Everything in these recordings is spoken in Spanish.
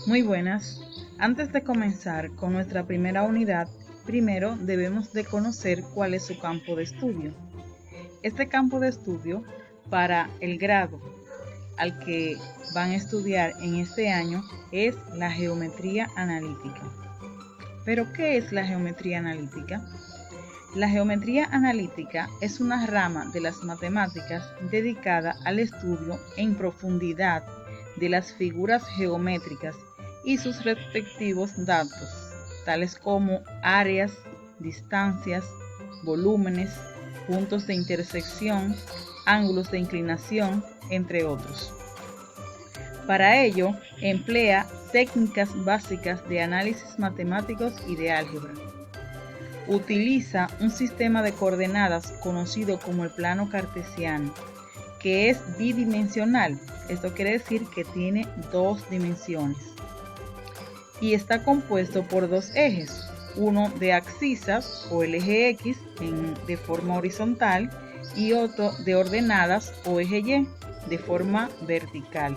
Muy buenas. Antes de comenzar con nuestra primera unidad, primero debemos de conocer cuál es su campo de estudio. Este campo de estudio para el grado al que van a estudiar en este año es la geometría analítica. ¿Pero qué es la geometría analítica? La geometría analítica es una rama de las matemáticas dedicada al estudio en profundidad de las figuras geométricas y sus respectivos datos, tales como áreas, distancias, volúmenes, puntos de intersección, ángulos de inclinación, entre otros. Para ello, emplea técnicas básicas de análisis matemáticos y de álgebra. Utiliza un sistema de coordenadas conocido como el plano cartesiano, que es bidimensional. Esto quiere decir que tiene dos dimensiones. Y está compuesto por dos ejes, uno de abscisas o el eje X de forma horizontal y otro de ordenadas o eje Y de forma vertical.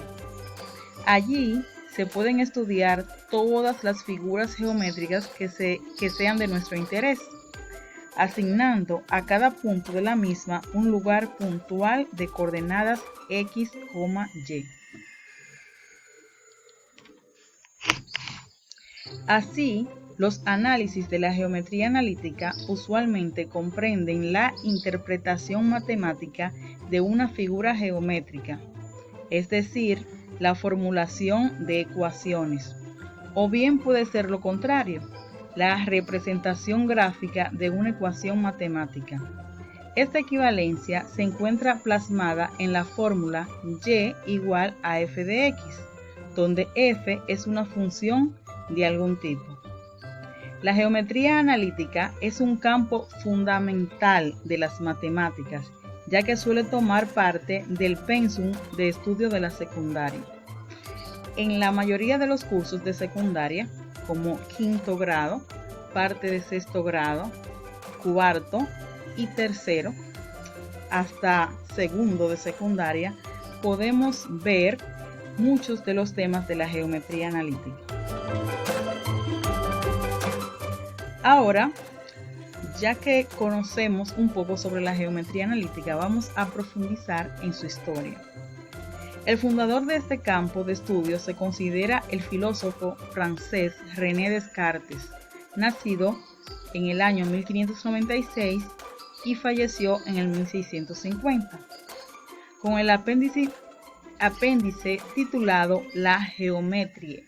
Allí se pueden estudiar todas las figuras geométricas que sean de nuestro interés, asignando a cada punto de la misma un lugar puntual de coordenadas X, Y. Así, los análisis de la geometría analítica usualmente comprenden la interpretación matemática de una figura geométrica, es decir, la formulación de ecuaciones, o bien puede ser lo contrario, la representación gráfica de una ecuación matemática. Esta equivalencia se encuentra plasmada en la fórmula y igual a f de x, donde f es una función de algún tipo. La geometría analítica es un campo fundamental de las matemáticas, ya que suele tomar parte del pensum de estudio de la secundaria. En la mayoría de los cursos de secundaria, como quinto grado, parte de sexto grado, cuarto y tercero, hasta segundo de secundaria, podemos ver muchos de los temas de la geometría analítica. Ahora, ya que conocemos un poco sobre la geometría analítica, vamos a profundizar en su historia. El fundador de este campo de estudio se considera el filósofo francés René Descartes, nacido en el año 1596 y falleció en el 1650, con el apéndice titulado La Géométrie,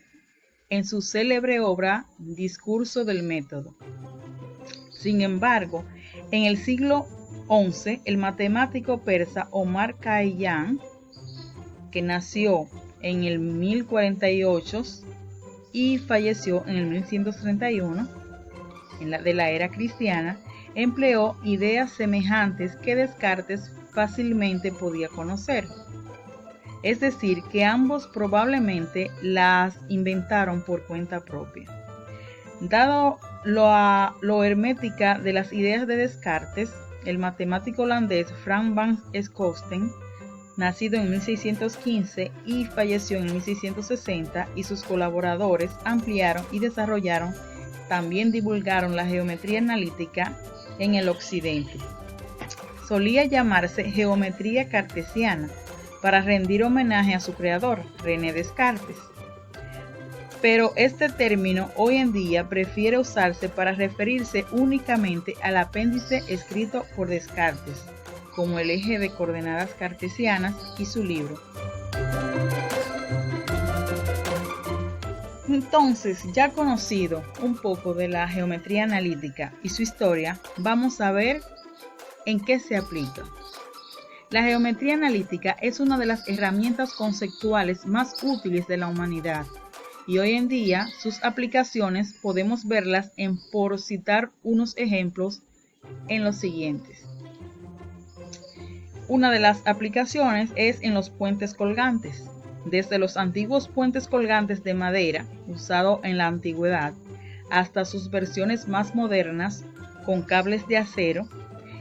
en su célebre obra Discurso del Método. Sin embargo, en el siglo XI, el matemático persa Omar Khayyam, que nació en el 1048 y falleció en el 1131 de la era cristiana, empleó ideas semejantes que Descartes fácilmente podía conocer. Es decir, que ambos probablemente las inventaron por cuenta propia. Dado lo hermética de las ideas de Descartes, el matemático holandés Frank van Schooten, nacido en 1615 y falleció en 1660, y sus colaboradores ampliaron y desarrollaron, también divulgaron la geometría analítica en el occidente. Solía llamarse geometría cartesiana para rendir homenaje a su creador, René Descartes. Pero este término hoy en día prefiere usarse para referirse únicamente al apéndice escrito por Descartes, como el eje de coordenadas cartesianas y su libro. Entonces, ya conocido un poco de la geometría analítica y su historia, vamos a ver en qué se aplica. La geometría analítica es una de las herramientas conceptuales más útiles de la humanidad, y hoy en día sus aplicaciones podemos verlas por citar unos ejemplos en los siguientes. Una de las aplicaciones es en los puentes colgantes. Desde los antiguos puentes colgantes de madera, usados en la antigüedad, hasta sus versiones más modernas, con cables de acero,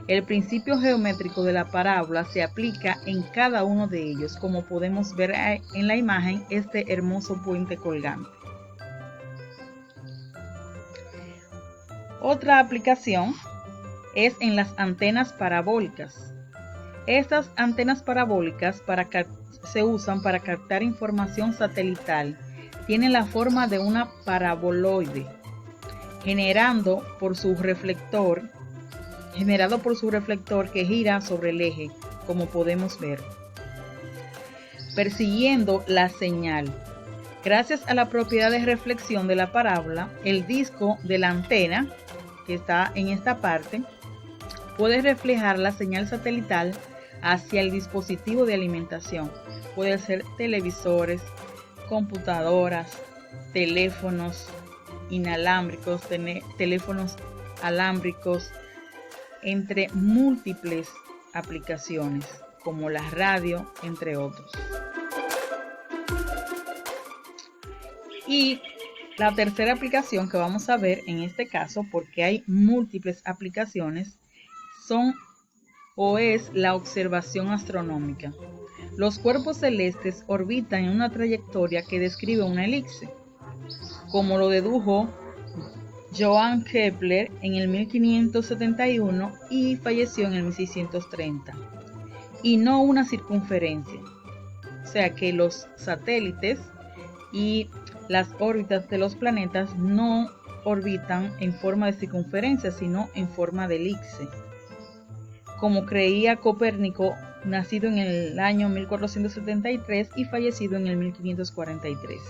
El principio geométrico de la parábola se aplica en cada uno de ellos, como podemos ver en la imagen, este hermoso puente colgante. Otra aplicación es en las antenas parabólicas. Estas antenas parabólicas se usan para captar información satelital. Tienen la forma de una paraboloide, generado por su reflector que gira sobre el eje, como podemos ver, persiguiendo la señal. Gracias a la propiedad de reflexión de la parábola, el disco de la antena, que está en esta parte, puede reflejar la señal satelital hacia el dispositivo de alimentación. Puede ser televisores, computadoras, teléfonos inalámbricos, teléfonos alámbricos, entre múltiples aplicaciones como la radio, entre otros. Y la tercera aplicación que vamos a ver en este caso, porque hay múltiples aplicaciones, es la observación astronómica. Los cuerpos celestes orbitan en una trayectoria que describe una elipse, como lo dedujo Johann Kepler en el 1571 y falleció en el 1630, y no una circunferencia. O sea que los satélites y las órbitas de los planetas no orbitan en forma de circunferencia, sino en forma de elipse, como creía Copérnico, nacido en el año 1473 y fallecido en el 1543.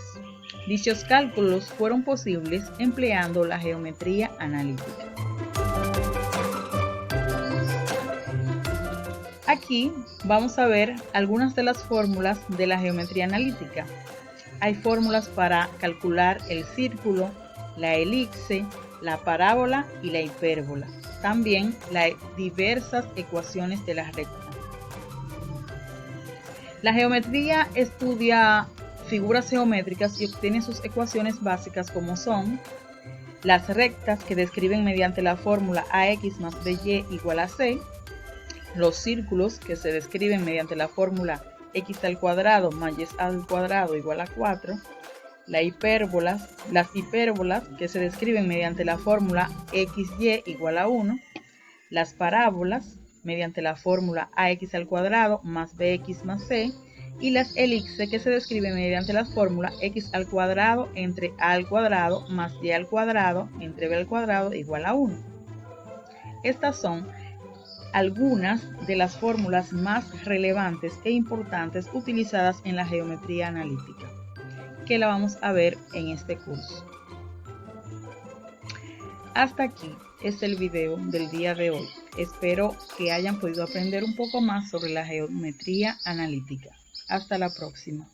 Dichos cálculos fueron posibles empleando la geometría analítica. Aquí vamos a ver algunas de las fórmulas de la geometría analítica. Hay fórmulas para calcular el círculo, la elipse, la parábola y la hipérbola. También las diversas ecuaciones de la recta. La geometría estudia figuras geométricas y obtiene sus ecuaciones básicas, como son las rectas, que describen mediante la fórmula ax más by igual a c, los círculos, que se describen mediante la fórmula x al cuadrado más y al cuadrado igual a 4, las hipérbolas, que se describen mediante la fórmula xy igual a 1, las parábolas, mediante la fórmula ax al cuadrado más bx más c, y las elipses, que se describen mediante la fórmula x al cuadrado entre a al cuadrado más y al cuadrado entre b al cuadrado igual a 1. Estas son algunas de las fórmulas más relevantes e importantes utilizadas en la geometría analítica, que la vamos a ver en este curso. Hasta aquí es el video del día de hoy. Espero que hayan podido aprender un poco más sobre la geometría analítica. Hasta la próxima.